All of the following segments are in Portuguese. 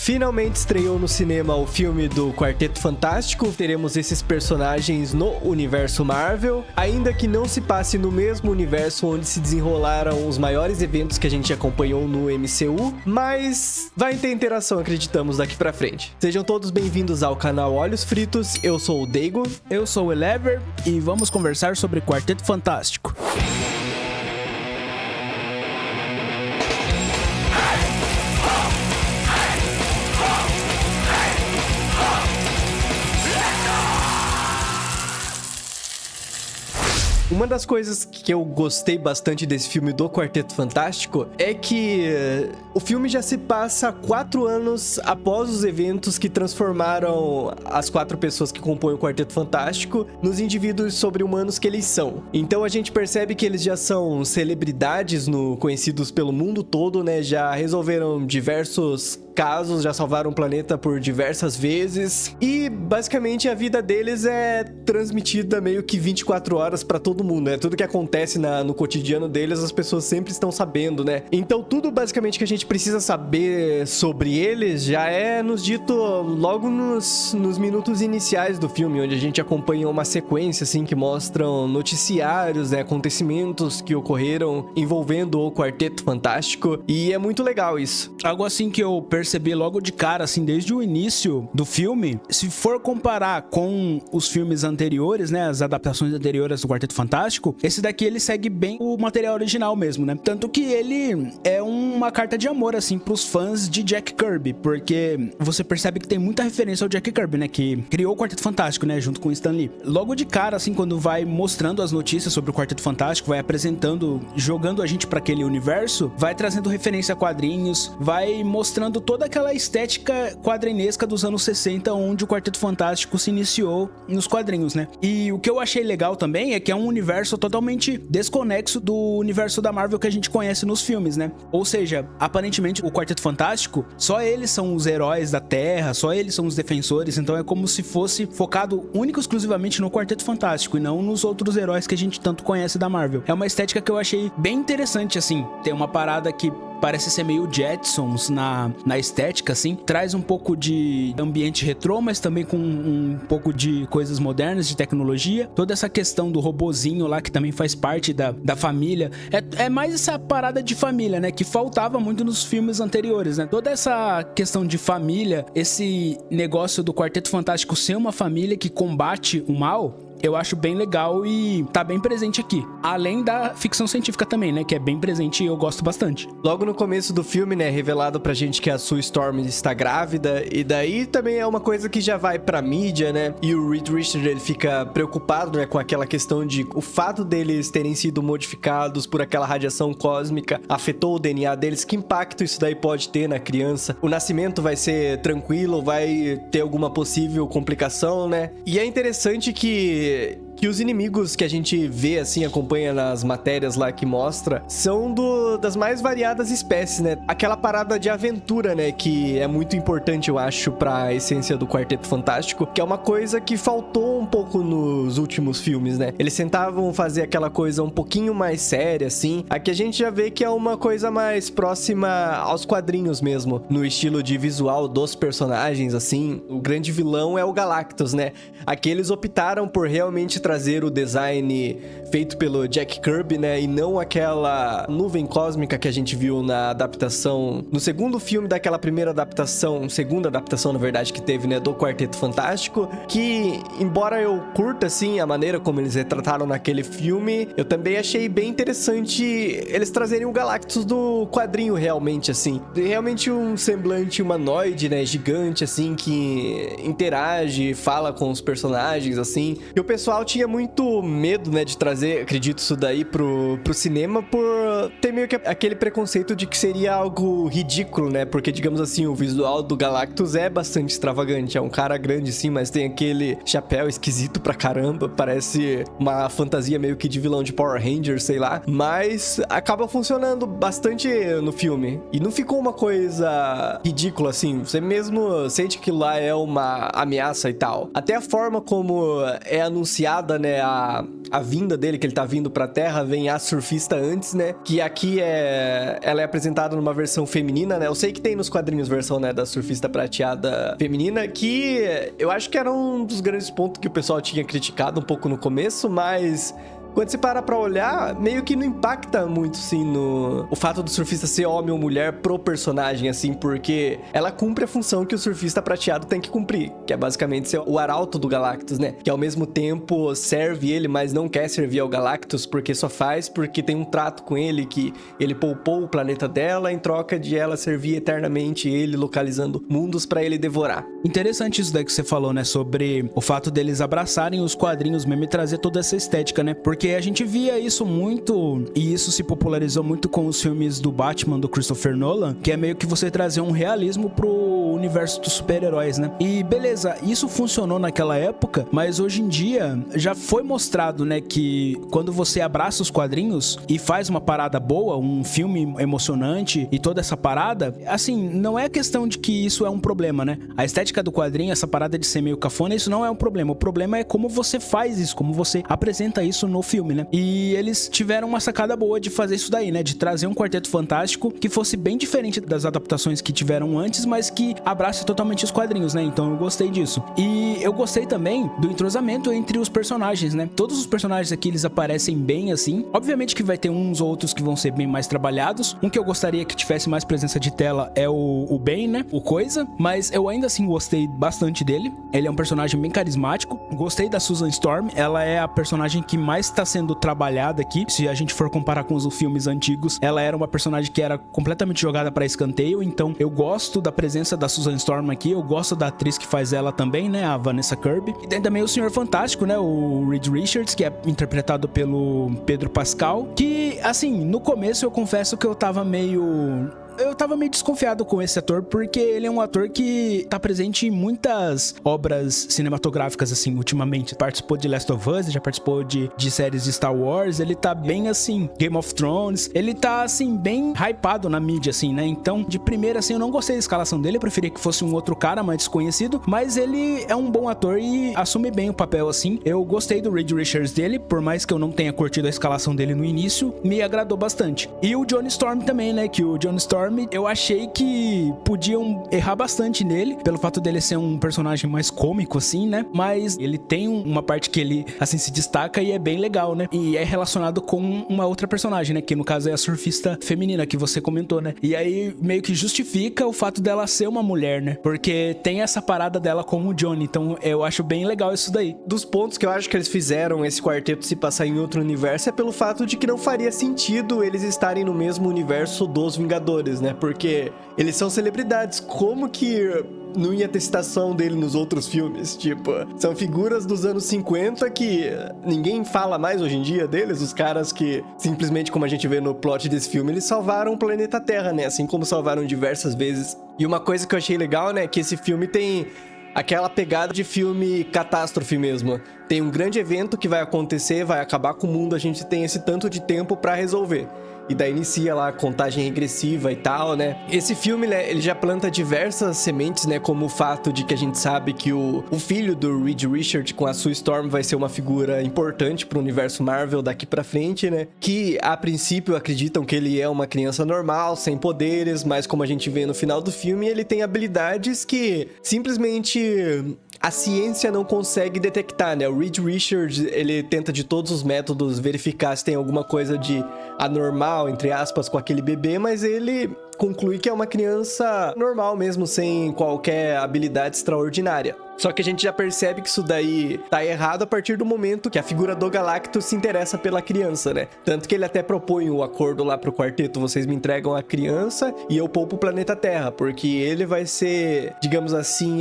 Finalmente estreou no cinema o filme do Quarteto Fantástico. Teremos esses personagens no universo Marvel, ainda que não se passe no mesmo universo onde se desenrolaram os maiores eventos que a gente acompanhou no MCU, mas vai ter interação, acreditamos, daqui pra frente. Sejam todos bem-vindos ao canal Olhos Fritos, eu sou o Daigo. Eu sou o Elever e vamos conversar sobre Quarteto Fantástico. Uma das coisas que eu gostei bastante desse filme do Quarteto Fantástico é que o filme já se passa 4 anos após os eventos que transformaram as 4 pessoas que compõem o Quarteto Fantástico nos indivíduos sobre-humanos que eles são. Então a gente percebe que eles já são celebridades conhecidos pelo mundo todo, né? Já resolveram diversos casos, já salvaram o planeta por diversas vezes e basicamente a vida deles é transmitida meio que 24 horas pra todo mundo, né? Tudo que acontece no cotidiano deles, as pessoas sempre estão sabendo, né? Então tudo basicamente que a gente precisa saber sobre eles já é nos dito logo nos minutos iniciais do filme, onde a gente acompanha uma sequência assim que mostram noticiários, né? Acontecimentos que ocorreram envolvendo o Quarteto Fantástico, e é muito legal isso. Algo assim que eu percebi logo de cara, assim, desde o início do filme, se for comparar com os filmes anteriores, né, as adaptações anteriores do Quarteto Fantástico, esse daqui ele segue bem o material original mesmo, né? Tanto que ele é uma carta de amor, assim, pros fãs de Jack Kirby, porque você percebe que tem muita referência ao Jack Kirby, né, que criou o Quarteto Fantástico, né, junto com o Stan Lee. Logo de cara, assim, quando vai mostrando as notícias sobre o Quarteto Fantástico, vai apresentando, jogando a gente pra aquele universo, vai trazendo referência a quadrinhos, vai mostrando toda aquela estética quadrinesca dos anos 60, onde o Quarteto Fantástico se iniciou nos quadrinhos, né? E o que eu achei legal também é que é um universo totalmente desconexo do universo da Marvel que a gente conhece nos filmes, né? Ou seja, aparentemente o Quarteto Fantástico, só eles são os heróis da Terra, só eles são os defensores, então é como se fosse focado único e exclusivamente no Quarteto Fantástico e não nos outros heróis que a gente tanto conhece da Marvel. É uma estética que eu achei bem interessante, assim. Tem uma parada que parece ser meio Jetsons na estética, assim. Traz um pouco de ambiente retrô, mas também com um pouco de coisas modernas, de tecnologia. Toda essa questão do robozinho lá, que também faz parte da família. É mais essa parada de família, né? Que faltava muito nos filmes anteriores, né? Toda essa questão de família, esse negócio do Quarteto Fantástico ser uma família que combate o mal, eu acho bem legal e tá bem presente aqui. Além da ficção científica também, né? Que é bem presente e eu gosto bastante. Logo no começo do filme, né? Revelado pra gente que a Sue Storm está grávida. E daí também é uma coisa que já vai pra mídia, né? E o Reed Richards, ele fica preocupado, né? Com aquela questão de o fato deles terem sido modificados por aquela radiação cósmica afetou o DNA deles. Que impacto isso daí pode ter na criança? O nascimento vai ser tranquilo? Vai ter alguma possível complicação, né? E é interessante que os inimigos que a gente vê, assim, acompanha nas matérias lá que mostra, são das mais variadas espécies, né? Aquela parada de aventura, né? Que é muito importante, eu acho, pra essência do Quarteto Fantástico, que é uma coisa que faltou um pouco nos últimos filmes, né? Eles tentavam fazer aquela coisa um pouquinho mais séria, assim. Aqui a gente já vê que é uma coisa mais próxima aos quadrinhos mesmo, no estilo de visual dos personagens, assim. O grande vilão é o Galactus, né? Aqui eles optaram por realmente trazer o design feito pelo Jack Kirby, né? E não aquela nuvem cósmica que a gente viu na adaptação, no segundo filme daquela primeira adaptação, segunda adaptação, na verdade, que teve, né? Do Quarteto Fantástico. Que, embora eu curta, assim, a maneira como eles retrataram naquele filme, eu também achei bem interessante eles trazerem o Galactus do quadrinho, realmente, assim. Realmente um semblante humanoide, né? Gigante, assim, que interage, fala com os personagens, assim. E o pessoal tinha muito medo, né, de trazer, acredito, isso daí pro cinema, por ter meio que aquele preconceito de que seria algo ridículo, né? Porque, digamos assim, o visual do Galactus é bastante extravagante. É um cara grande, sim, mas tem aquele chapéu esquisito pra caramba. Parece uma fantasia meio que de vilão de Power Rangers, sei lá. Mas acaba funcionando bastante no filme. E não ficou uma coisa ridícula, assim. Você mesmo sente que lá é uma ameaça e tal. Até a forma como é anunciado apresentada, né, a vinda dele, que ele tá vindo pra Terra, vem a surfista antes, né? Que aqui ela é apresentada numa versão feminina, né? Eu sei que tem nos quadrinhos versão, né, da surfista prateada feminina, que eu acho que era um dos grandes pontos que o pessoal tinha criticado um pouco no começo, mas quando você para pra olhar, meio que não impacta muito, assim, o fato do surfista ser homem ou mulher pro personagem, assim, porque ela cumpre a função que o surfista prateado tem que cumprir, que é basicamente ser o arauto do Galactus, né? Que ao mesmo tempo serve ele, mas não quer servir ao Galactus, porque só faz porque tem um trato com ele, que ele poupou o planeta dela em troca de ela servir eternamente ele, localizando mundos pra ele devorar. Interessante isso daí que você falou, né? Sobre o fato deles abraçarem os quadrinhos mesmo e trazer toda essa estética, né? Porque a gente via isso muito, e isso se popularizou muito com os filmes do Batman, do Christopher Nolan, que é meio que você trazer um realismo pro universo dos super-heróis, né? E beleza, isso funcionou naquela época, mas hoje em dia já foi mostrado, né, que quando você abraça os quadrinhos e faz uma parada boa, um filme emocionante e toda essa parada, assim, não é questão de que isso é um problema, né? A estética do quadrinho, essa parada de ser meio cafona, isso não é um problema. O problema é como você faz isso, como você apresenta isso no filme, né? E eles tiveram uma sacada boa de fazer isso daí, né? De trazer um Quarteto Fantástico que fosse bem diferente das adaptações que tiveram antes, mas que abrace totalmente os quadrinhos, né? Então eu gostei disso. E eu gostei também do entrosamento entre os personagens, né? Todos os personagens aqui, eles aparecem bem assim. Obviamente que vai ter uns ou outros que vão ser bem mais trabalhados. Um que eu gostaria que tivesse mais presença de tela é o Ben, né? O Coisa. Mas eu ainda assim gostei bastante dele. Ele é um personagem bem carismático. Gostei da Susan Storm. Ela é a personagem que mais tá sendo trabalhada aqui. Se a gente for comparar com os filmes antigos, ela era uma personagem que era completamente jogada pra escanteio. Então eu gosto da presença da Susan Storm aqui. Eu gosto da atriz que faz ela também, né? A Vanessa Kirby. E tem também o Senhor Fantástico, né? O Reed Richards, que é interpretado pelo Pedro Pascal. Que, assim, no começo eu confesso que eu tava meio desconfiado com esse ator, porque ele é um ator que tá presente em muitas obras cinematográficas, assim, ultimamente. Participou de Last of Us, já participou de séries de Star Wars, ele tá bem, assim, Game of Thrones, ele tá, assim, bem hypado na mídia, assim, né? Então, de primeira, assim, eu não gostei da escalação dele, eu preferia que fosse um outro cara mais desconhecido, mas ele é um bom ator e assume bem o papel, assim. Eu gostei do Reed Richards dele, por mais que eu não tenha curtido a escalação dele no início, me agradou bastante. E o Johnny Storm também, né? Que o Johnny Storm, eu achei que podiam errar bastante nele, pelo fato dele ser um personagem mais cômico, assim, né? Mas ele tem uma parte que ele, assim, se destaca e é bem legal, né? E é relacionado com uma outra personagem, né? Que no caso é a surfista feminina, que você comentou, né? E aí meio que justifica o fato dela ser uma mulher, né? Porque tem essa parada dela com o Johnny, então eu acho bem legal isso daí. Dos pontos que eu acho que eles fizeram esse quarteto se passar em outro universo é pelo fato de que não faria sentido eles estarem no mesmo universo dos Vingadores, né? Porque eles são celebridades. Como que não ia ter citação dele nos outros filmes? Tipo, são figuras dos anos 50 que ninguém fala mais hoje em dia deles. Os caras que, simplesmente como a gente vê no plot desse filme, eles salvaram o planeta Terra, né? Assim como salvaram diversas vezes. E uma coisa que eu achei legal, né? Que esse filme tem aquela pegada de filme catástrofe mesmo. Tem um grande evento que vai acontecer, vai acabar com o mundo, a gente tem esse tanto de tempo pra resolver. E daí inicia lá a contagem regressiva e tal, né? Esse filme, né, ele já planta diversas sementes, né? Como o fato de que a gente sabe que o filho do Reed Richards com a Sue Storm vai ser uma figura importante pro universo Marvel daqui pra frente, né? Que, a princípio, acreditam que ele é uma criança normal, sem poderes, mas como a gente vê no final do filme, ele tem habilidades que simplesmente a ciência não consegue detectar, né? O Reed Richards, ele tenta de todos os métodos verificar se tem alguma coisa de anormal, entre aspas, com aquele bebê, mas ele conclui que é uma criança normal mesmo, sem qualquer habilidade extraordinária. Só que a gente já percebe que isso daí tá errado a partir do momento que a figura do Galactus se interessa pela criança, né? Tanto que ele até propõe o acordo lá pro quarteto: vocês me entregam a criança e eu poupo o planeta Terra, porque ele vai ser, digamos assim,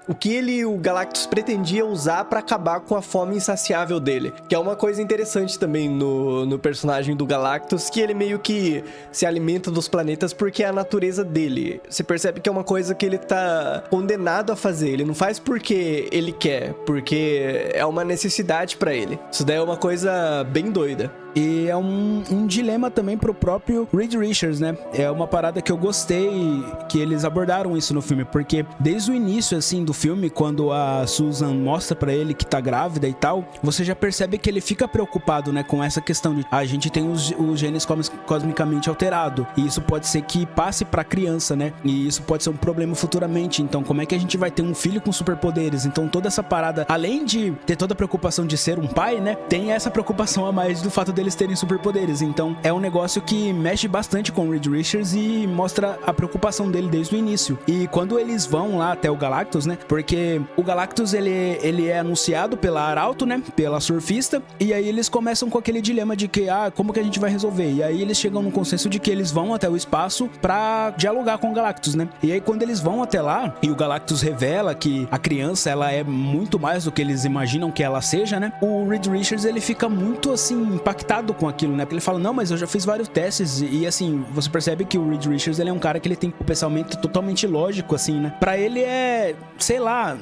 o que o Galactus pretendia usar pra acabar com a fome insaciável dele. Que é uma coisa interessante também no personagem do Galactus, que ele meio que se alimenta dos planetas porque é a natureza dele. Você percebe que é uma coisa que ele tá condenado a fazer. Ele não faz porque ele quer, porque é uma necessidade pra ele. Isso daí é uma coisa bem doida. E é um dilema também pro próprio Reed Richards, né? É uma parada que eu gostei que eles abordaram isso no filme, porque desde o início, assim, do filme, quando a Susan mostra pra ele que tá grávida e tal, você já percebe que ele fica preocupado, né, com essa questão de a gente tem os genes cosmicamente alterados, e isso pode ser que passe pra criança, né? E isso pode ser um problema futuramente. Então, como é que a gente vai ter um filho com superpoderes? Então, toda essa parada, além de ter toda a preocupação de ser um pai, né, tem essa preocupação a mais do fato deles terem superpoderes. Então, é um negócio que mexe bastante com o Reed Richards e mostra a preocupação dele desde o início. E quando eles vão lá até o Galactus, né, porque o Galactus, ele é anunciado pela Arauto, né, pela surfista, e aí eles começam com aquele dilema de que, como que a gente vai resolver? E aí eles chegam num consenso de que eles vão até o espaço pra dialogar com o Galactus, né? E aí quando eles vão até lá, e o Galactus revela que a criança, ela é muito mais do que eles imaginam que ela seja, né? O Reed Richards, ele fica muito, assim, impactado com aquilo, né? Porque ele fala, não, mas eu já fiz vários testes, e assim, você percebe que o Reed Richards, ele é um cara que ele tem o pensamento totalmente lógico, assim, né? Pra ele sei lá,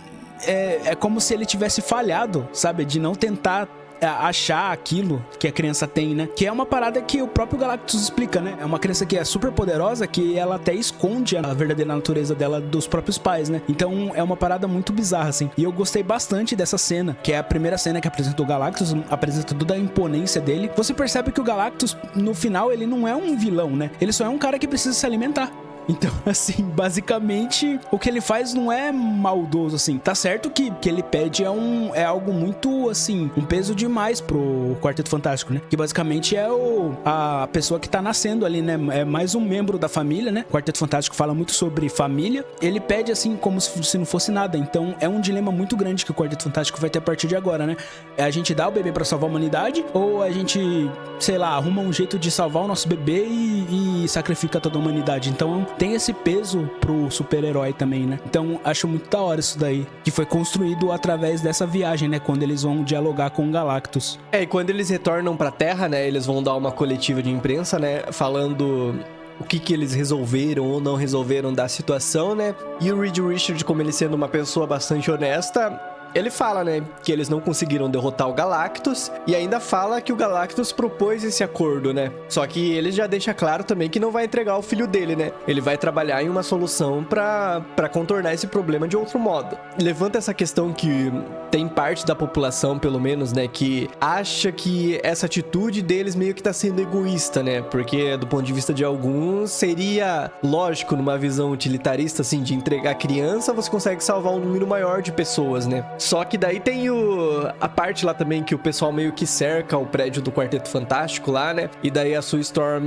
é como se ele tivesse falhado, sabe? De não tentar achar aquilo que a criança tem, né? Que é uma parada que o próprio Galactus explica, né? É uma criança que é super poderosa, que ela até esconde a verdadeira natureza dela dos próprios pais, né? Então é uma parada muito bizarra, assim. E eu gostei bastante dessa cena, que é a primeira cena que apresenta o Galactus, apresenta toda a imponência dele. Você percebe que o Galactus, no final, ele não é um vilão, né? Ele só é um cara que precisa se alimentar. Então, assim, basicamente, o que ele faz não é maldoso, assim. Tá certo que ele pede é algo muito, assim, um peso demais pro Quarteto Fantástico, né? Que basicamente é a pessoa que tá nascendo ali, né? É mais um membro da família, né? O Quarteto Fantástico fala muito sobre família. Ele pede, assim, como se não fosse nada. Então, é um dilema muito grande que o Quarteto Fantástico vai ter a partir de agora, né? É a gente dar o bebê pra salvar a humanidade, ou a gente, sei lá, arruma um jeito de salvar o nosso bebê e sacrifica toda a humanidade. Então, tem esse peso pro super-herói também, né? Então, acho muito da hora isso daí, que foi construído através dessa viagem, né? Quando eles vão dialogar com o Galactus. E quando eles retornam pra Terra, né? Eles vão dar uma coletiva de imprensa, né? Falando o que eles resolveram ou não resolveram da situação, né? E o Reed Richards, como ele sendo uma pessoa bastante honesta, ele fala, né, que eles não conseguiram derrotar o Galactus e ainda fala que o Galactus propôs esse acordo, né? Só que ele já deixa claro também que não vai entregar o filho dele, né? Ele vai trabalhar em uma solução pra contornar esse problema de outro modo. Levanta essa questão que tem parte da população, pelo menos, né, que acha que essa atitude deles meio que tá sendo egoísta, né? Porque do ponto de vista de alguns, seria lógico, numa visão utilitarista, assim, de entregar a criança, você consegue salvar um número maior de pessoas, né? Só que daí tem a parte lá também que o pessoal meio que cerca o prédio do Quarteto Fantástico lá, né? E daí a Sue Storm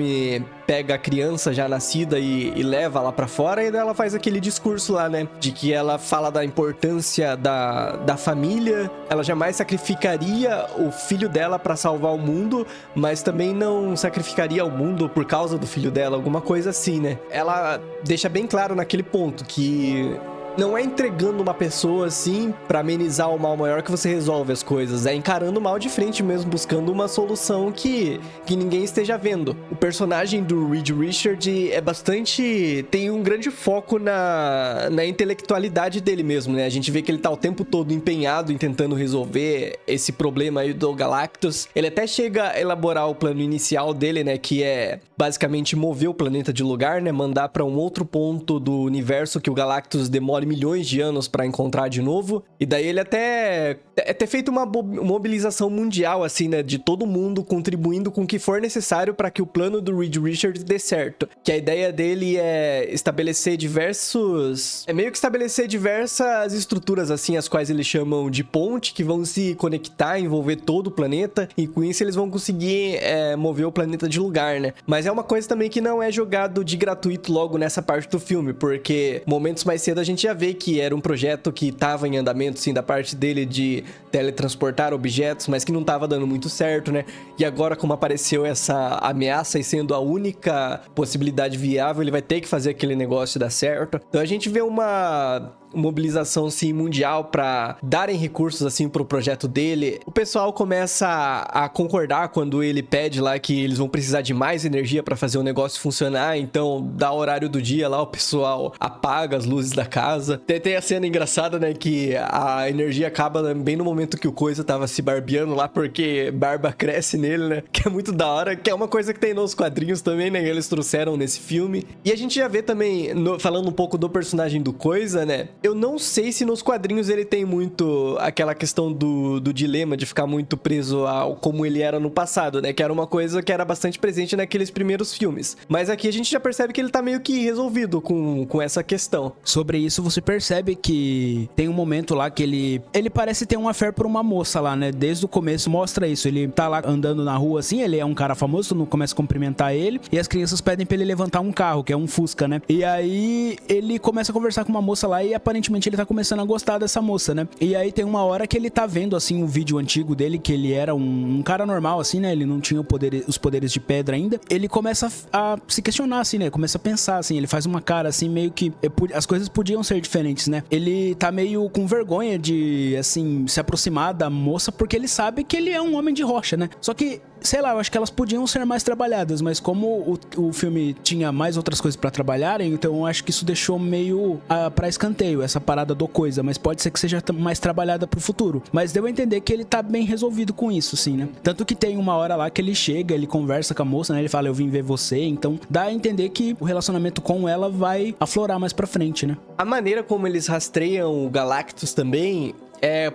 pega a criança já nascida e leva lá pra fora, e daí ela faz aquele discurso lá, né? De que ela fala da importância da família, ela jamais sacrificaria o filho dela pra salvar o mundo, mas também não sacrificaria o mundo por causa do filho dela, alguma coisa assim, né? Ela deixa bem claro naquele ponto que não é entregando uma pessoa assim pra amenizar o mal maior que você resolve as coisas. É encarando o mal de frente mesmo, buscando uma solução que ninguém esteja vendo. O personagem do Reed Richards é bastante... tem um grande foco na intelectualidade dele mesmo, né? A gente vê que ele tá o tempo todo empenhado em tentando resolver esse problema aí do Galactus. Ele até chega a elaborar o plano inicial dele, né? Que é basicamente mover o planeta de lugar, né? Mandar pra um outro ponto do universo que o Galactus demore milhões de anos pra encontrar de novo. E daí ele até ter feito uma mobilização mundial, assim, né? De todo mundo contribuindo com o que for necessário para que o plano do Reed Richards dê certo. Que a ideia dele é estabelecer diversos... é meio que estabelecer diversas estruturas, assim, as quais eles chamam de ponte, que vão se conectar, envolver todo o planeta. E com isso eles vão conseguir mover o planeta de lugar, né? Mas é uma coisa também que não é jogado de gratuito logo nessa parte do filme, porque momentos mais cedo a gente já vê que era um projeto que estava em andamento, sim, da parte dele de teletransportar objetos, mas que não estava dando muito certo, né? E agora, como apareceu essa ameaça e sendo a única possibilidade viável, ele vai ter que fazer aquele negócio dar certo. Então a gente vê uma mobilização assim, mundial para darem recursos assim pro projeto dele, o pessoal começa a concordar quando ele pede lá que eles vão precisar de mais energia para fazer o negócio funcionar, então dá o horário do dia lá, o pessoal apaga as luzes da casa. Tem a cena engraçada, né, que a energia acaba bem no momento que o Coisa tava se barbeando lá, porque barba cresce nele, né, que é muito da hora, que é uma coisa que tem nos quadrinhos também, né, que eles trouxeram nesse filme. E a gente já vê também, falando um pouco do personagem do Coisa, né, eu não sei se nos quadrinhos ele tem muito aquela questão do dilema de ficar muito preso ao como ele era no passado, né, que era uma coisa que era bastante presente naqueles primeiros filmes. Mas aqui a gente já percebe que ele tá meio que resolvido com essa questão. Sobre isso, você percebe que tem um momento lá que ele parece ter um affair por uma moça lá, né? Desde o começo mostra isso. Ele tá lá andando na rua assim, ele é um cara famoso, todo mundo começa a cumprimentar ele, e as crianças pedem pra ele levantar um carro, que é um Fusca, né? E aí ele começa a conversar com uma moça lá e aparentemente ele tá começando a gostar dessa moça, né? E aí tem uma hora que ele tá vendo assim um vídeo antigo dele, que ele era um cara normal assim, né? Ele não tinha os poderes de pedra ainda. Ele começa a se questionar assim, né? Começa a pensar assim, ele faz uma cara assim meio que as coisas podiam ser diferentes, né? Ele tá meio com vergonha de assim se aproximar da moça porque ele sabe que ele é um homem de rocha, né? Só que sei lá, eu acho que elas podiam ser mais trabalhadas, mas como o filme tinha mais outras coisas pra trabalharem, então eu acho que isso deixou meio pra escanteio, essa parada do Coisa, mas pode ser que seja mais trabalhada pro futuro. Mas deu a entender que ele tá bem resolvido com isso, sim, né? Tanto que tem uma hora lá que ele chega, ele conversa com a moça, né? Ele fala, eu vim ver você, então dá a entender que o relacionamento com ela vai aflorar mais pra frente, né? A maneira como eles rastreiam o Galactus também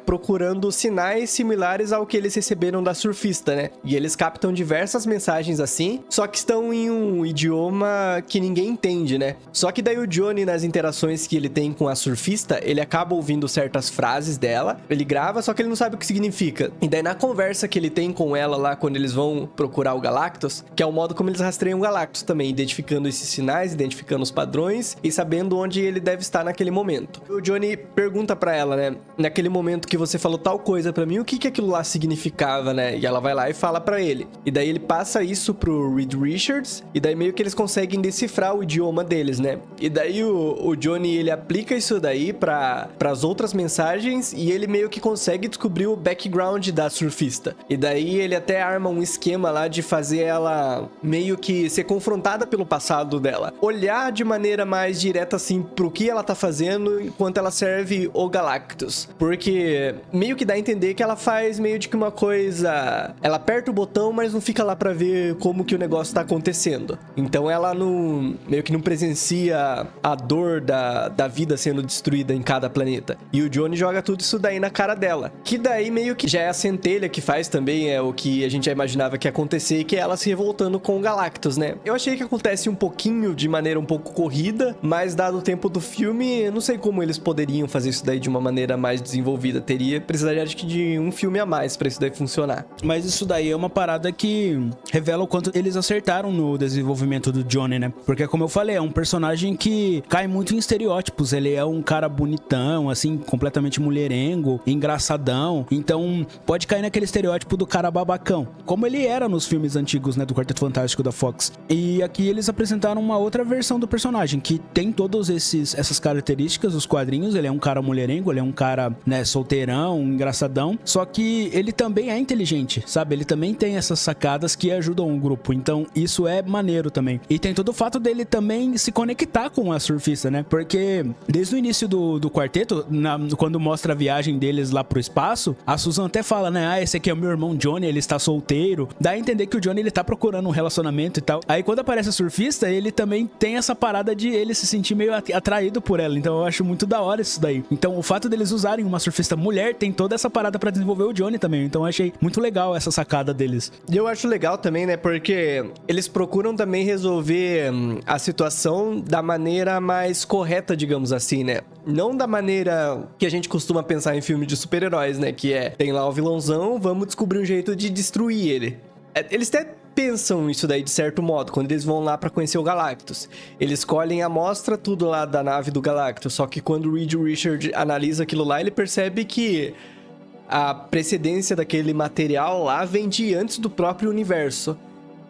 procurando sinais similares ao que eles receberam da surfista, né? E eles captam diversas mensagens assim, só que estão em um idioma que ninguém entende, né? Só que daí o Johnny, nas interações que ele tem com a surfista, ele acaba ouvindo certas frases dela, ele grava, só que ele não sabe o que significa. E daí na conversa que ele tem com ela lá, quando eles vão procurar o Galactus, que é o modo como eles rastreiam o Galactus também, identificando esses sinais, identificando os padrões e sabendo onde ele deve estar naquele momento. O Johnny pergunta pra ela, né? Naquele momento que você falou tal coisa pra mim, o que aquilo lá significava, né? E ela vai lá e fala pra ele. E daí ele passa isso pro Reed Richards, e daí meio que eles conseguem decifrar o idioma deles, né? E daí o Johnny, ele aplica isso daí pras outras mensagens, e ele meio que consegue descobrir o background da surfista. E daí ele até arma um esquema lá de fazer ela meio que ser confrontada pelo passado dela. Olhar de maneira mais direta, assim, pro que ela tá fazendo enquanto ela serve o Galactus. Porque meio que dá a entender que ela faz meio de que uma coisa... Ela aperta o botão, mas não fica lá pra ver como que o negócio tá acontecendo. Então ela não... meio que não presencia a dor da vida sendo destruída em cada planeta. E o Johnny joga tudo isso daí na cara dela. Que daí meio que já é a centelha que faz também, é o que a gente já imaginava que ia acontecer, que é ela se revoltando com o Galactus, né? Eu achei que acontece um pouquinho de maneira um pouco corrida, mas dado o tempo do filme, eu não sei como eles poderiam fazer isso daí de uma maneira mais desenvolvida. Precisaria, acho que, de um filme a mais pra isso daí funcionar. Mas isso daí é uma parada que revela o quanto eles acertaram no desenvolvimento do Johnny, né? Porque, como eu falei, é um personagem que cai muito em estereótipos. Ele é um cara bonitão, assim, completamente mulherengo, engraçadão. Então, pode cair naquele estereótipo do cara babacão, como ele era nos filmes antigos, né, do Quarteto Fantástico da Fox. E aqui eles apresentaram uma outra versão do personagem, que tem todas essas características dos quadrinhos. Ele é um cara mulherengo, ele é um cara, né, solteirão, engraçadão, só que ele também é inteligente, sabe? Ele também tem essas sacadas que ajudam o grupo, então isso é maneiro também. E tem todo o fato dele também se conectar com a surfista, né? Porque desde o início do quarteto, quando mostra a viagem deles lá pro espaço, a Susan até fala, né? Esse aqui é o meu irmão Johnny, ele está solteiro. Dá a entender que o Johnny, ele tá procurando um relacionamento e tal. Aí quando aparece a surfista, ele também tem essa parada de ele se sentir meio atraído por ela, então eu acho muito da hora isso daí. Então o fato deles usarem uma surfista mulher tem toda essa parada pra desenvolver o Johnny também, então eu achei muito legal essa sacada deles. E eu acho legal também, né, porque eles procuram também resolver a situação da maneira mais correta, digamos assim, né? Não da maneira que a gente costuma pensar em filme de super-heróis, né, que é, tem lá o vilãozão, vamos descobrir um jeito de destruir ele. Eles até pensam isso daí de certo modo, quando eles vão lá pra conhecer o Galactus. Eles escolhem a amostra, tudo lá da nave do Galactus, só que quando o Reed Richards analisa aquilo lá, ele percebe que a precedência daquele material lá vem de antes do próprio universo.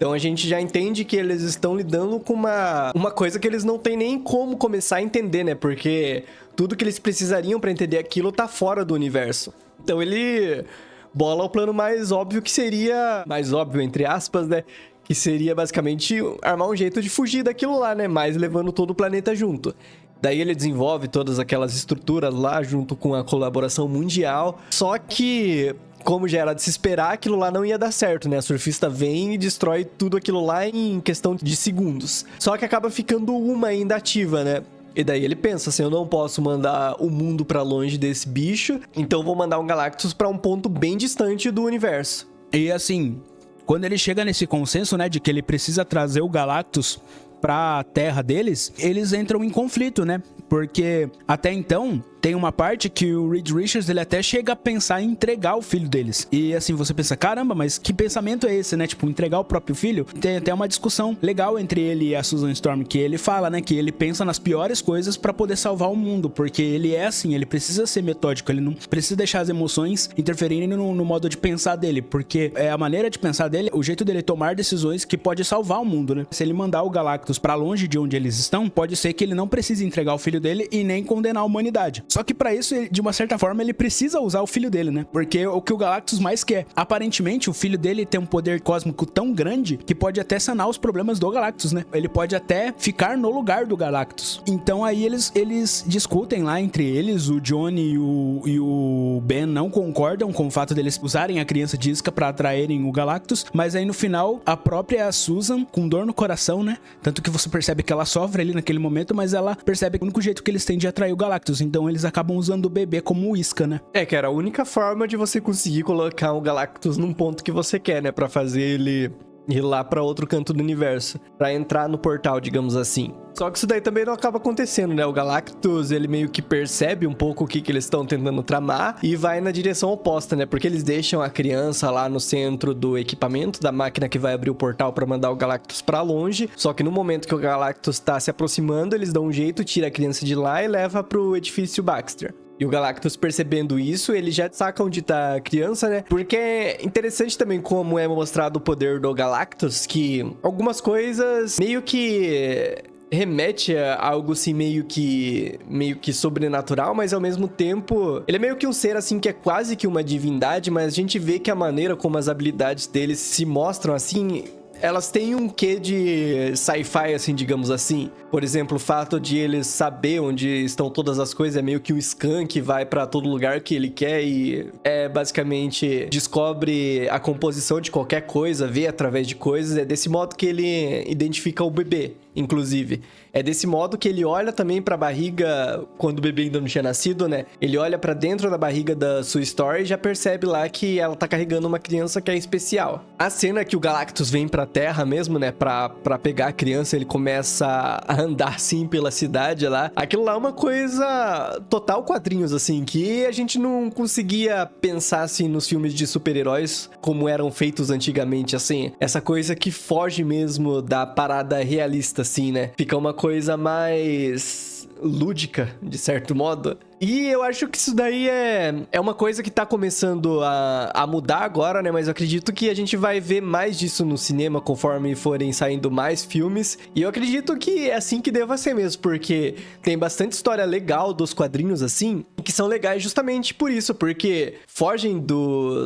Então a gente já entende que eles estão lidando com uma coisa que eles não tem nem como começar a entender, né? Porque tudo que eles precisariam pra entender aquilo tá fora do universo. Então ele bola o plano mais óbvio, que seria... mais óbvio, entre aspas, né? Que seria basicamente armar um jeito de fugir daquilo lá, né? Mas levando todo o planeta junto. Daí ele desenvolve todas aquelas estruturas lá junto com a colaboração mundial. Só que, como já era de se esperar, aquilo lá não ia dar certo, né? A surfista vem e destrói tudo aquilo lá em questão de segundos. Só que acaba ficando uma ainda ativa, né? E daí ele pensa assim, eu não posso mandar o mundo pra longe desse bicho, então vou mandar um Galactus pra um ponto bem distante do universo. E assim, quando ele chega nesse consenso, né, de que ele precisa trazer o Galactus pra terra deles, eles entram em conflito, né? Porque até então tem uma parte que o Reed Richards, ele até chega a pensar em entregar o filho deles. E assim, você pensa, caramba, mas que pensamento é esse, né? Tipo, entregar o próprio filho? Tem até uma discussão legal entre ele e a Susan Storm, que ele fala, né, que ele pensa nas piores coisas pra poder salvar o mundo, porque ele é assim, ele precisa ser metódico, ele não precisa deixar as emoções interferirem no modo de pensar dele, porque é a maneira de pensar dele, o jeito dele tomar decisões que pode salvar o mundo, né? Se ele mandar o Galactus pra longe de onde eles estão, pode ser que ele não precise entregar o filho dele e nem condenar a humanidade. Só que pra isso, de uma certa forma, ele precisa usar o filho dele, né? Porque é o que o Galactus mais quer. Aparentemente, o filho dele tem um poder cósmico tão grande que pode até sanar os problemas do Galactus, né? Ele pode até ficar no lugar do Galactus. Então aí eles discutem lá entre eles, o Johnny e o Ben não concordam com o fato deles usarem a criança de isca pra atraírem o Galactus, mas aí no final, a própria Susan, com dor no coração, né? Tanto que você percebe que ela sofre ali naquele momento, mas ela percebe que o único jeito que eles têm de atrair o Galactus, então eles acabam usando o bebê como isca, né? É, que era a única forma de você conseguir colocar o Galactus num ponto que você quer, né? Pra fazer ele ir lá pra outro canto do universo. Pra entrar no portal, digamos assim. Só que isso daí também não acaba acontecendo, né? O Galactus, ele meio que percebe um pouco o que eles estão tentando tramar e vai na direção oposta, né? Porque eles deixam a criança lá no centro do equipamento, da máquina que vai abrir o portal pra mandar o Galactus pra longe. Só que no momento que o Galactus tá se aproximando, eles dão um jeito, tira a criança de lá e leva pro edifício Baxter. E o Galactus, percebendo isso, ele já saca onde tá a criança, né? Porque é interessante também como é mostrado o poder do Galactus, que algumas coisas meio que remete a algo assim meio que sobrenatural, mas ao mesmo tempo ele é meio que um ser assim que é quase que uma divindade, mas a gente vê que a maneira como as habilidades dele se mostram assim, elas têm um quê de sci-fi, assim, digamos assim. Por exemplo, o fato de ele saber onde estão todas as coisas é meio que um scan que vai pra todo lugar que ele quer e basicamente descobre a composição de qualquer coisa, vê através de coisas. É desse modo que ele identifica o bebê, inclusive. É desse modo que ele olha também pra barriga, quando o bebê ainda não tinha nascido, né? Ele olha pra dentro da barriga da Sue Storm e já percebe lá que ela tá carregando uma criança que é especial. A cena que o Galactus vem pra Terra mesmo, né? Pra pegar a criança, ele começa a andar assim pela cidade lá. Aquilo lá é uma coisa total quadrinhos, assim, que a gente não conseguia pensar, assim, nos filmes de super-heróis como eram feitos antigamente, assim. Essa coisa que foge mesmo da parada realista, assim, né? Fica uma coisa mais lúdica, de certo modo. E eu acho que isso daí é uma coisa que tá começando a mudar agora, né? Mas eu acredito que a gente vai ver mais disso no cinema conforme forem saindo mais filmes. E eu acredito que é assim que deva ser mesmo, porque tem bastante história legal dos quadrinhos, assim, que são legais justamente por isso, porque fogem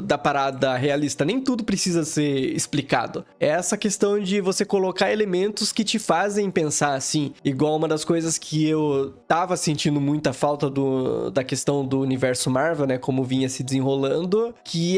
da parada realista. Nem tudo precisa ser explicado. É essa questão de você colocar elementos que te fazem pensar, assim. Igual uma das coisas que eu tava sentindo muita falta da questão do universo Marvel, né, como vinha se desenrolando, que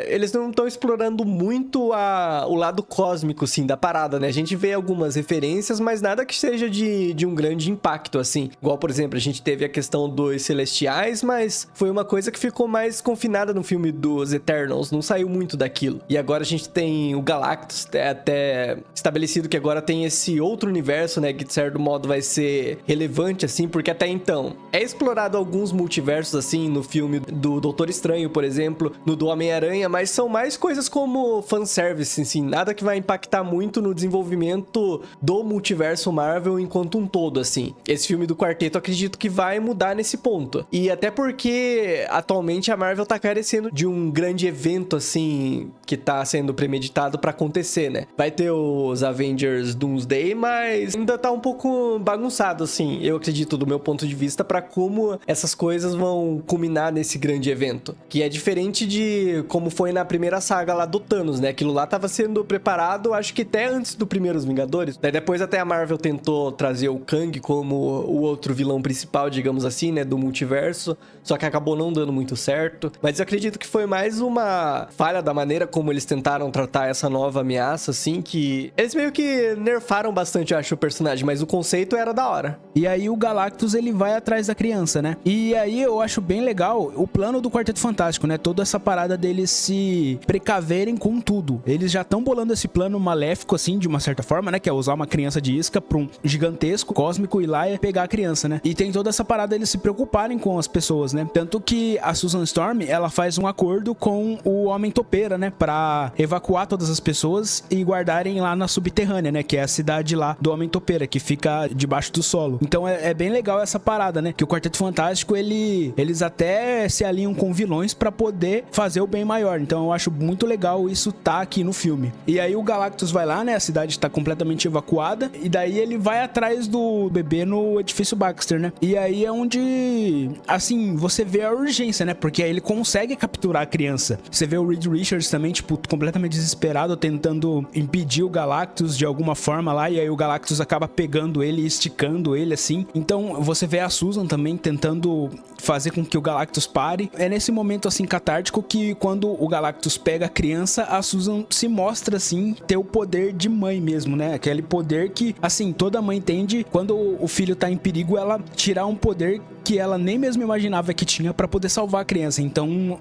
eles não estão explorando muito o lado cósmico, assim, da parada, né, a gente vê algumas referências, mas nada que seja de um grande impacto, assim, igual, por exemplo, a gente teve a questão dos Celestiais, mas foi uma coisa que ficou mais confinada no filme dos Eternals, não saiu muito daquilo, e agora a gente tem o Galactus, até estabelecido que agora tem esse outro universo, né, que de certo modo vai ser relevante, assim, porque até então é explorado explorado alguns multiversos, assim, no filme do Doutor Estranho, por exemplo, no do Homem-Aranha, mas são mais coisas como fanservice, assim, nada que vai impactar muito no desenvolvimento do multiverso Marvel enquanto um todo, assim. Esse filme do Quarteto, acredito que vai mudar nesse ponto. E até porque, atualmente, a Marvel tá carecendo de um grande evento, assim, que tá sendo premeditado pra acontecer, né? Vai ter os Avengers Doomsday, mas ainda tá um pouco bagunçado, assim, eu acredito, do meu ponto de vista, pra como essas coisas vão culminar nesse grande evento. Que é diferente de como foi na primeira saga lá do Thanos, né? Aquilo lá tava sendo preparado, acho que até antes do Primeiros Vingadores. Daí depois até a Marvel tentou trazer o Kang como o outro vilão principal, digamos assim, né? Do multiverso. Só que acabou não dando muito certo. Mas eu acredito que foi mais uma falha da maneira como eles tentaram tratar essa nova ameaça, assim, que eles meio que nerfaram bastante, eu acho, o personagem, mas o conceito era da hora. E aí o Galactus, ele vai atrás da criança, né? E aí eu acho bem legal o plano do Quarteto Fantástico, né? Toda essa parada deles se precaverem com tudo. Eles já estão bolando esse plano maléfico, assim, de uma certa forma, né? Que é usar uma criança de isca pra um gigantesco cósmico ir lá e pegar a criança, né? E tem toda essa parada deles se preocuparem com as pessoas, né? Tanto que a Susan Storm, ela faz um acordo com o Homem-Topeira, né? Pra evacuar todas as pessoas e guardarem lá na subterrânea, né? Que é a cidade lá do Homem-Topeira, que fica debaixo do solo. Então é bem legal essa parada, né? Que o Quarteto Fantástico, eles até se alinham com vilões pra poder fazer o bem maior. Então eu acho muito legal isso tá aqui no filme. E aí o Galactus vai lá, né? A cidade tá completamente evacuada. E daí ele vai atrás do bebê no edifício Baxter, né? E aí é onde, assim, você vê a urgência, né? Porque aí ele consegue capturar a criança. Você vê o Reed Richards também, tipo, completamente desesperado, tentando impedir o Galactus de alguma forma lá. E aí o Galactus acaba pegando ele e esticando ele, assim. Então você vê a Susan também tentando fazer com que o Galactus pare. É nesse momento, assim, catártico que quando o Galactus pega a criança, a Susan se mostra, assim, ter o poder de mãe mesmo, né? Aquele poder que, assim, toda mãe entende quando o filho tá em perigo, ela tirar um poder que ela nem mesmo imaginava que tinha pra poder salvar a criança. Então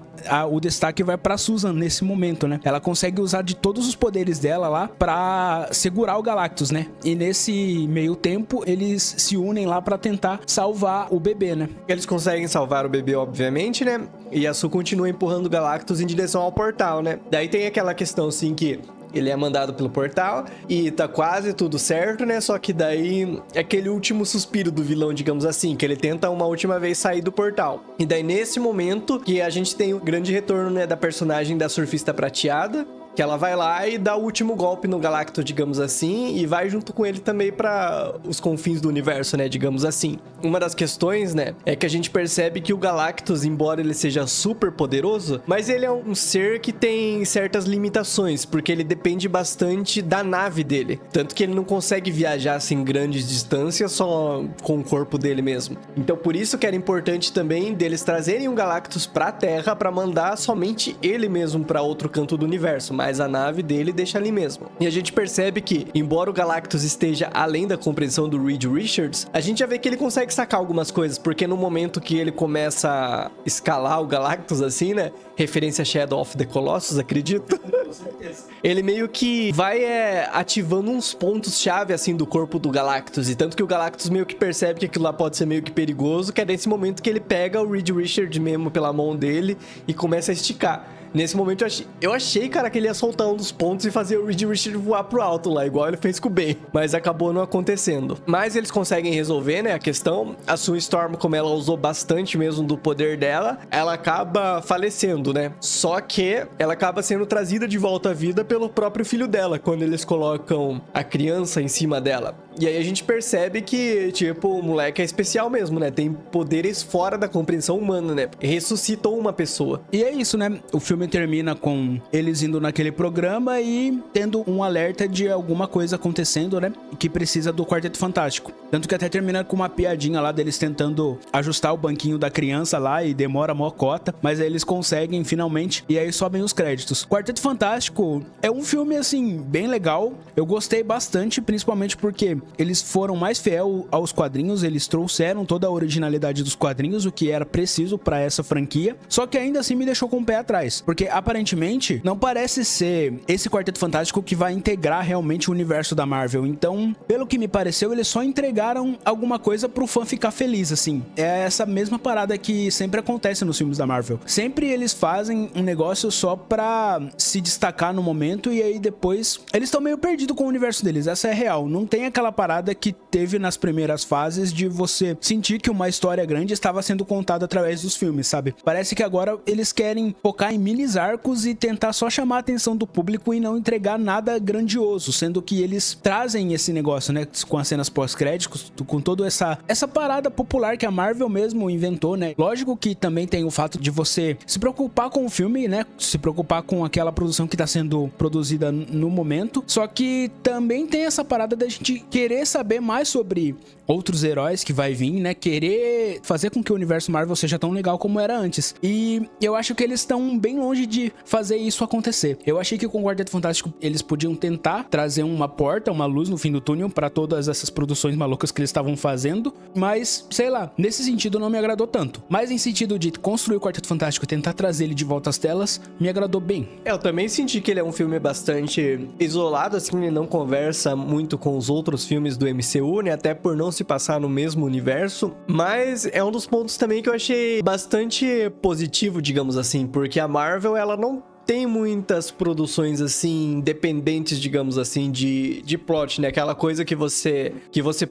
o destaque vai pra Susan nesse momento, né? Ela consegue usar de todos os poderes dela lá pra segurar o Galactus, né? E nesse meio tempo eles se unem lá pra tentar salvar o bebê, né? Eles conseguem salvar o bebê, obviamente, né? E a Sue continua empurrando o Galactus em direção ao portal, né? Daí tem aquela questão, assim, que ele é mandado pelo portal e tá quase tudo certo, né? Só que daí é aquele último suspiro do vilão, digamos assim, que ele tenta uma última vez sair do portal. E daí nesse momento que a gente tem o grande retorno, né, da personagem da surfista prateada, que ela vai lá e dá o último golpe no Galactus, digamos assim, e vai junto com ele também para os confins do universo, né, digamos assim. Uma das questões, né, é que a gente percebe que o Galactus, embora ele seja super poderoso, mas ele é um ser que tem certas limitações, porque ele depende bastante da nave dele. Tanto que ele não consegue viajar, assim, grandes distâncias só com o corpo dele mesmo. Então, por isso que era importante também deles trazerem o Galactus pra Terra para mandar somente ele mesmo para outro canto do universo, mas a nave dele deixa ali mesmo. E a gente percebe que, embora o Galactus esteja além da compreensão do Reed Richards, a gente já vê que ele consegue sacar algumas coisas, porque no momento que ele começa a escalar o Galactus assim, né? Referência a Shadow of the Colossus, acredito. Com certeza. Ele meio que vai ativando uns pontos-chave, assim, do corpo do Galactus. E tanto que o Galactus meio que percebe que aquilo lá pode ser meio que perigoso, que é nesse momento que ele pega o Reed Richards mesmo pela mão dele e começa a esticar. Nesse momento eu achei, cara, que ele ia soltar um dos pontos e fazer o Reed Richards voar pro alto lá, igual ele fez com o Ben. Mas acabou não acontecendo. Mas eles conseguem resolver, né, a questão. A Sue Storm, como ela usou bastante mesmo do poder dela, ela acaba falecendo, né? Só que ela acaba sendo trazida de volta à vida pelo próprio filho dela, quando eles colocam a criança em cima dela. E aí a gente percebe que, tipo, o moleque é especial mesmo, né? Tem poderes fora da compreensão humana, né? Ressuscitou uma pessoa. E é isso, né? O filme termina com eles indo naquele programa e tendo um alerta de alguma coisa acontecendo, né? Que precisa do Quarteto Fantástico. Tanto que até termina com uma piadinha lá deles tentando ajustar o banquinho da criança lá e demora mó cota, mas aí eles conseguem finalmente e aí sobem os créditos. Quarteto Fantástico é um filme, assim, bem legal. Eu gostei bastante, principalmente porque eles foram mais fiel aos quadrinhos, eles trouxeram toda a originalidade dos quadrinhos, o que era preciso pra essa franquia, só que ainda assim me deixou com o pé atrás, porque aparentemente não parece ser esse Quarteto Fantástico que vai integrar realmente o universo da Marvel. Então, pelo que me pareceu, eles só entregaram alguma coisa pro fã ficar feliz, assim. É essa mesma parada que sempre acontece nos filmes da Marvel. Sempre eles fazem um negócio só pra se destacar no momento e aí depois eles estão meio perdidos com o universo deles. Essa é real. Não tem aquela parada que teve nas primeiras fases de você sentir que uma história grande estava sendo contada através dos filmes, sabe? Parece que agora eles querem focar em minis arcos e tentar só chamar a atenção do público e não entregar nada grandioso, sendo que eles trazem esse negócio, né, com as cenas pós-créditos, com toda essa parada popular que a Marvel mesmo inventou, né? Lógico que também tem o fato de você se preocupar com o filme, né? Se preocupar com aquela produção que tá sendo produzida no momento, só que também tem essa parada da gente querer saber mais sobre outros heróis que vai vir, né? Querer fazer com que o universo Marvel seja tão legal como era antes. E eu acho que eles estão bem longe de fazer isso acontecer. Eu achei que com o Quarteto Fantástico eles podiam tentar trazer uma porta, uma luz no fim do túnel para todas essas produções malucas que eles estavam fazendo, mas, sei lá, nesse sentido não me agradou tanto. Mas em sentido de construir o Quarteto Fantástico e tentar trazer ele de volta às telas, me agradou bem. Eu também senti que ele é um filme bastante isolado, assim, ele não conversa muito com os outros filmes do MCU, né? Até por não se passar no mesmo universo, mas é um dos pontos também que eu achei bastante positivo, digamos assim, porque a Marvel, ela não tem muitas produções, assim, independentes, digamos assim, de plot, né? Aquela coisa que você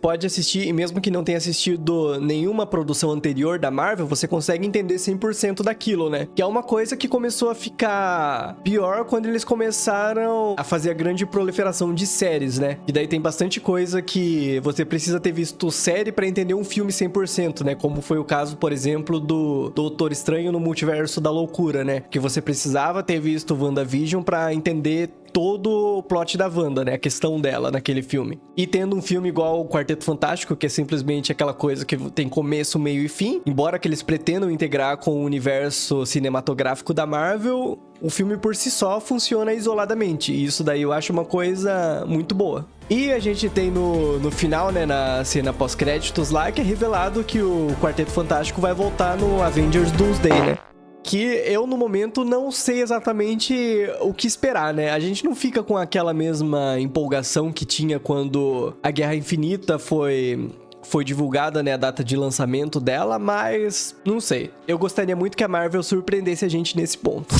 pode assistir, e mesmo que não tenha assistido nenhuma produção anterior da Marvel, você consegue entender 100% daquilo, né? Que é uma coisa que começou a ficar pior quando eles começaram a fazer a grande proliferação de séries, né? E daí tem bastante coisa que você precisa ter visto série pra entender um filme 100%, né? Como foi o caso, por exemplo, do Doutor Estranho no Multiverso da Loucura, né? Que você precisava ter visto WandaVision pra entender todo o plot da Wanda, né? A questão dela naquele filme. E tendo um filme igual o Quarteto Fantástico, que é simplesmente aquela coisa que tem começo, meio e fim, embora que eles pretendam integrar com o universo cinematográfico da Marvel, o filme por si só funciona isoladamente. E isso daí eu acho uma coisa muito boa. E a gente tem no final, né, na cena pós-créditos lá, que é revelado que o Quarteto Fantástico vai voltar no Avengers Doomsday, né? Que eu, no momento, não sei exatamente o que esperar, né? A gente não fica com aquela mesma empolgação que tinha quando a Guerra Infinita foi divulgada, né, a data de lançamento dela, mas não sei. Eu gostaria muito que a Marvel surpreendesse a gente nesse ponto.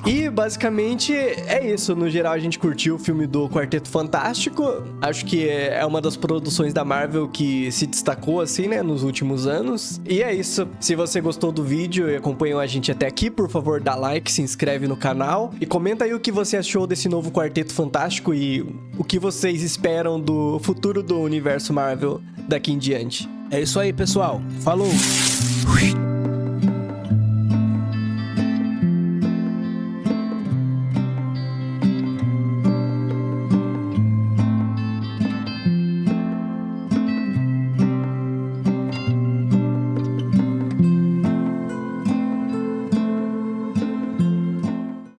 E basicamente é isso. No geral, a gente curtiu o filme do Quarteto Fantástico. Acho que é uma das produções da Marvel que se destacou assim, né, nos últimos anos. E é isso. Se você gostou do vídeo e acompanhou a gente até aqui, por favor, dá like, se inscreve no canal e comenta aí o que você achou desse novo Quarteto Fantástico e o que vocês esperam do futuro do universo Marvel daqui em diante. É isso aí, pessoal. Falou!